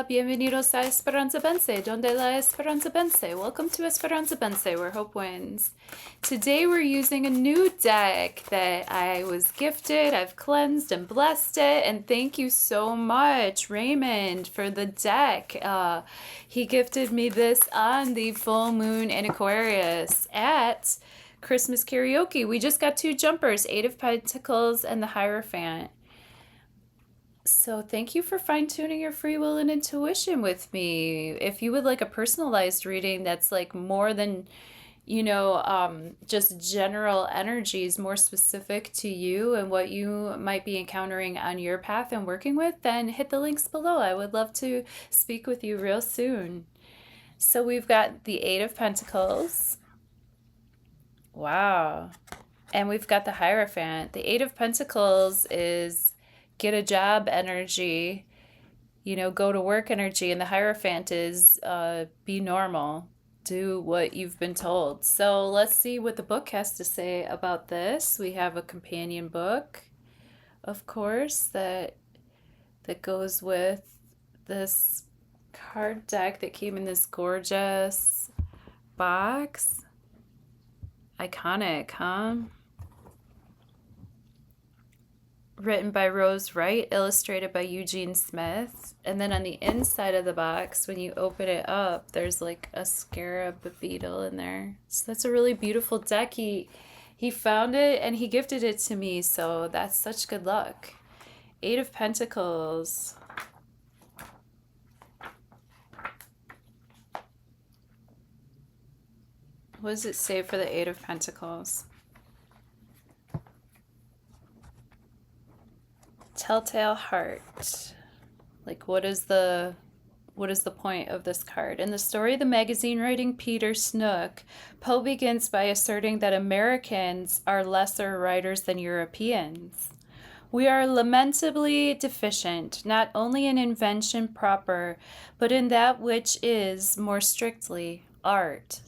Bienvenidos a Esperanza Vence, donde la Esperanza vence. Welcome to Esperanza Vence, where hope wins. Today we're using a new deck that I was gifted. I've cleansed and blessed it, and thank you so much, Raymond, for the deck. He gifted me this on the full moon in Aquarius at Christmas karaoke. We just got two jumpers, Eight of Pentacles and the Hierophant. So thank you for fine-tuning your free will and intuition with me. If you would like a personalized reading that's like more than, just general energies, more specific to you and what you might be encountering on your path and working with, then hit the links below. I would love to speak with you real soon. So we've got the Eight of Pentacles. Wow. And we've got the Hierophant. The Eight of Pentacles is get a job energy, go to work energy, and the Hierophant is be normal, do what you've been told. So let's see what the book has to say about this. We have a companion book, of course, that goes with this card deck that came in this gorgeous box. Iconic, huh? Written by Rose Wright, illustrated by Eugene Smith. And then on the inside of the box, when you open it up, there's like a scarab beetle in there. So that's a really beautiful deck. He found it and he gifted it to me, so that's such good luck. Eight of Pentacles. What does it say for the Eight of Pentacles? Telltale heart. Like, what is the point of this card? In the story of the magazine writing Peter Snook, Poe begins by asserting that Americans are lesser writers than Europeans. We are lamentably deficient, not only in invention proper, but in that which is, more strictly, art.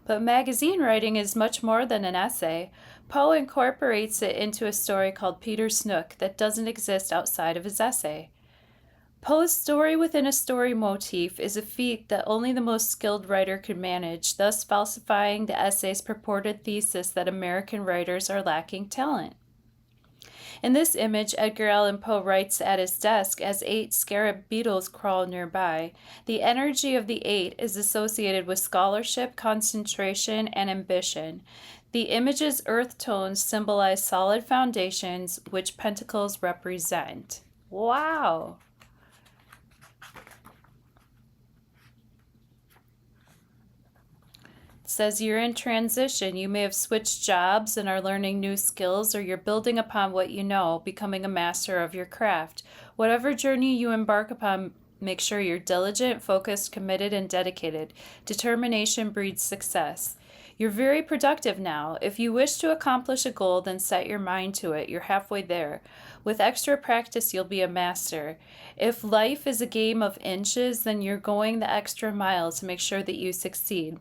But magazine writing is much more than an essay. Poe incorporates it into a story called Peter Snook that doesn't exist outside of his essay. Poe's story within a story motif is a feat that only the most skilled writer could manage, thus falsifying the essay's purported thesis that American writers are lacking talent. In this image, Edgar Allan Poe writes at his desk as 8 scarab beetles crawl nearby. The energy of the 8 is associated with scholarship, concentration, and ambition. The image's earth tones symbolize solid foundations, which pentacles represent. Wow! Says you're in transition. You may have switched jobs and are learning new skills, or you're building upon what you know, becoming a master of your craft. Whatever journey you embark upon, make sure you're diligent, focused, committed, and dedicated. Determination breeds success. You're very productive now. If you wish to accomplish a goal, then set your mind to it. You're halfway there. With extra practice, you'll be a master. If life is a game of inches, then you're going the extra mile to make sure that you succeed.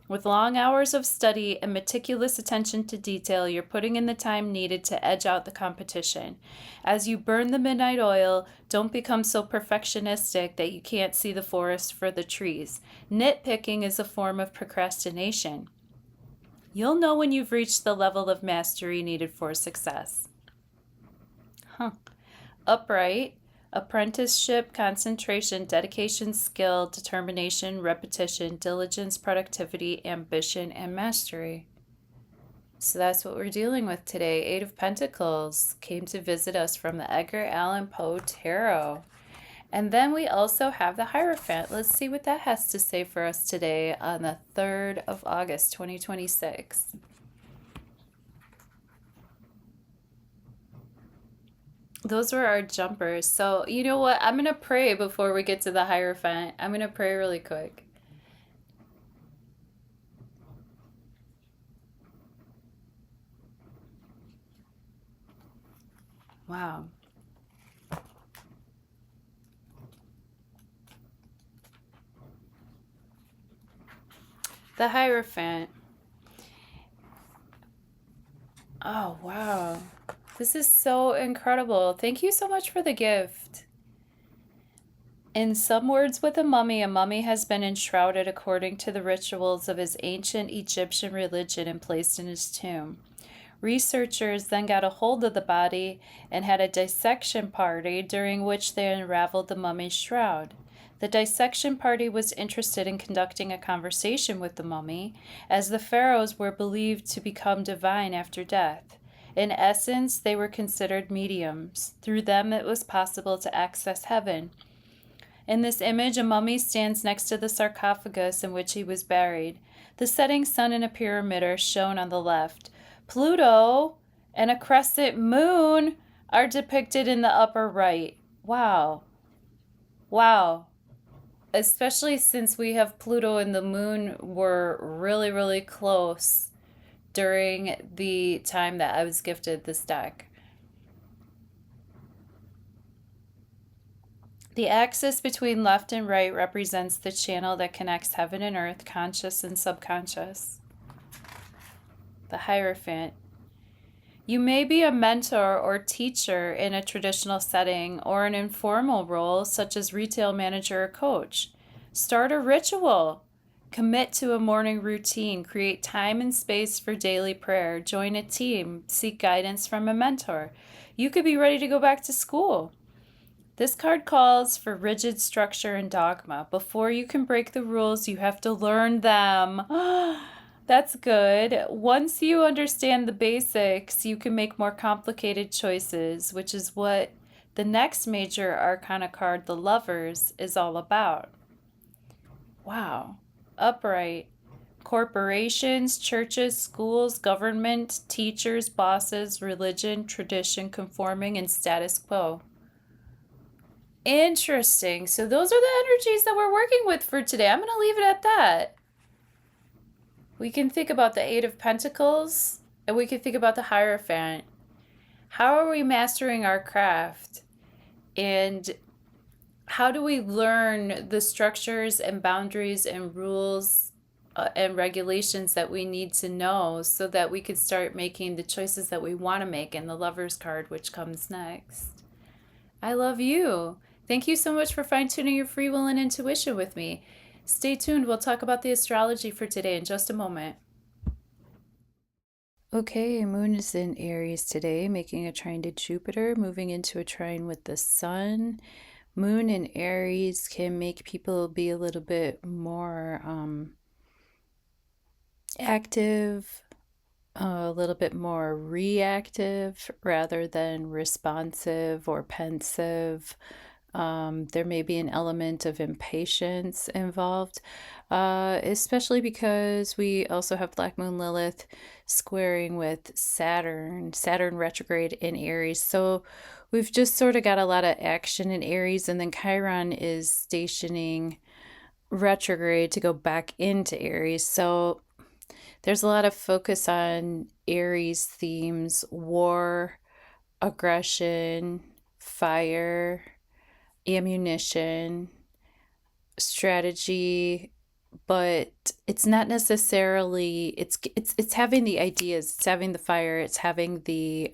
With long hours of study and meticulous attention to detail, you're putting in the time needed to edge out the competition. As you burn the midnight oil, don't become so perfectionistic that you can't see the forest for the trees. Nitpicking is a form of procrastination. You'll know when you've reached the level of mastery needed for success. Upright. Apprenticeship, concentration, dedication, skill, determination, repetition, diligence, productivity, ambition, and mastery. So that's what we're dealing with today. Eight of Pentacles came to visit us from the Edgar Allan Poe Tarot. And then we also have the Hierophant. Let's see what that has to say for us today on the 3rd of August, 2026. Those were our jumpers. So, you know what? I'm going to pray before we get to the Hierophant. I'm going to pray really quick. Wow. The Hierophant. Oh, wow. This is so incredible. Thank you so much for the gift. In some words with a mummy has been enshrouded according to the rituals of his ancient Egyptian religion and placed in his tomb. Researchers then got a hold of the body and had a dissection party during which they unraveled the mummy's shroud. The dissection party was interested in conducting a conversation with the mummy, as the pharaohs were believed to become divine after death. In essence, they were considered mediums. Through them, it was possible to access heaven. In this image, a mummy stands next to the sarcophagus in which he was buried. The setting sun and a pyramid are shown on the left. Pluto and a crescent moon are depicted in the upper right. Wow. Wow. Especially since we have Pluto and the moon were really, really close during the time that I was gifted this deck. The axis between left and right represents the channel that connects heaven and earth, conscious and subconscious. The Hierophant. You may be a mentor or teacher in a traditional setting or an informal role such as retail manager or coach. Start a ritual. Commit to a morning routine. Create time and space for daily prayer. Join a team. Seek guidance from a mentor. You could be ready to go back to school. This card calls for rigid structure and dogma. Before you can break the rules, you have to learn them. That's good. Once you understand the basics, you can make more complicated choices, which is what the next major arcana card, the Lovers, is all about. Wow. Upright. Corporations, churches, schools, government, teachers, bosses, religion, tradition, conforming, and status quo. Interesting. So those are the energies that we're working with for today. I'm going to leave it at that. We can think about the Eight of Pentacles, and we can think about the Hierophant. How are we mastering our craft? And how do we learn the structures and boundaries and rules and regulations that we need to know so that we could start making the choices that we want to make in the Lovers card, which comes next? I love you. Thank you so much for fine-tuning your free will and intuition with me. Stay tuned. We'll talk about the astrology for today in just a moment. Okay, Moon is in Aries today, making a trine to Jupiter, moving into a trine with the Sun. Moon in Aries can make people be a little bit more active, a little bit more reactive rather than responsive or pensive. There may be an element of impatience involved, especially because we also have Black Moon Lilith squaring with Saturn retrograde in Aries. So we've just sort of got a lot of action in Aries, and then Chiron is stationing retrograde to go back into Aries. So there's a lot of focus on Aries themes: war, aggression, fire, ammunition, strategy, but it's not necessarily, it's having the ideas, it's having the fire, it's having the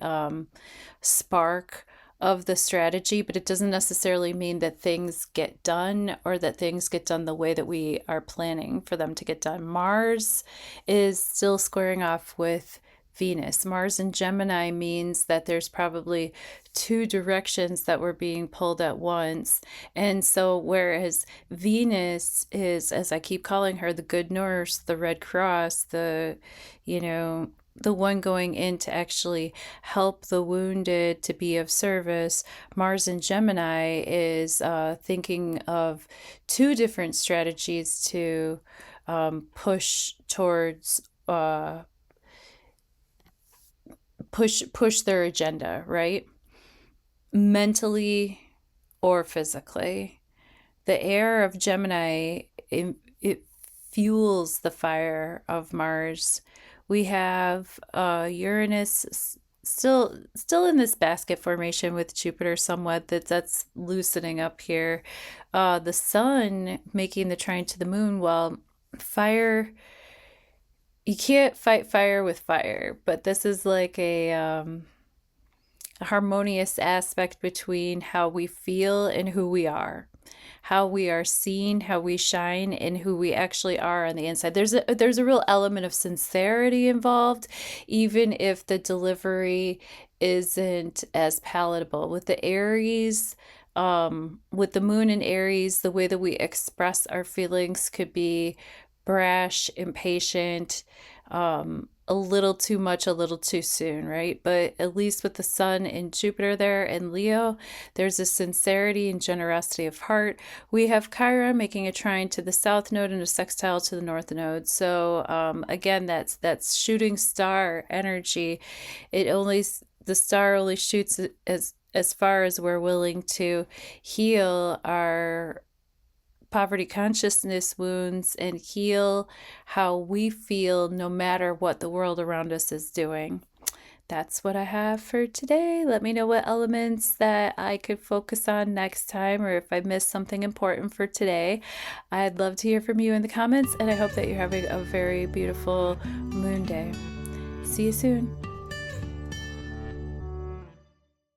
spark of the strategy, but it doesn't necessarily mean that things get done or that things get done the way that we are planning for them to get done. Mars is still squaring off with Venus. Mars in Gemini means that there's probably two directions that were being pulled at once. And so whereas Venus is, as I keep calling her, the good nurse, the Red Cross, the one going in to actually help the wounded, to be of service, Mars in Gemini is thinking of two different strategies to push towards push their agenda, right? Mentally or physically. The air of Gemini, it fuels the fire of Mars. We have Uranus still in this basket formation with Jupiter somewhat, that's loosening up here. The Sun making the trine to the Moon. Well, fire, you can't fight fire with fire, but this is like a harmonious aspect between how we feel and who we are. how we are seen, how we shine, and who we actually are on the inside. There's a real element of sincerity involved, even if the delivery isn't as palatable. With the Aries, with the moon in Aries, the way that we express our feelings could be brash, impatient, a little too much, a little too soon, right? But at least with the sun and Jupiter there in Leo, there's a sincerity and generosity of heart. We have Chiron making a trine to the south node and a sextile to the north node. So again, that's shooting star energy. The star only shoots as far as we're willing to heal our poverty consciousness wounds and heal how we feel no matter what the world around us is doing. That's what I have for today. Let me know what elements that I could focus on next time, or if I missed something important for today. I'd love to hear from you in the comments, and I hope that you're having a very beautiful moon day. See you soon.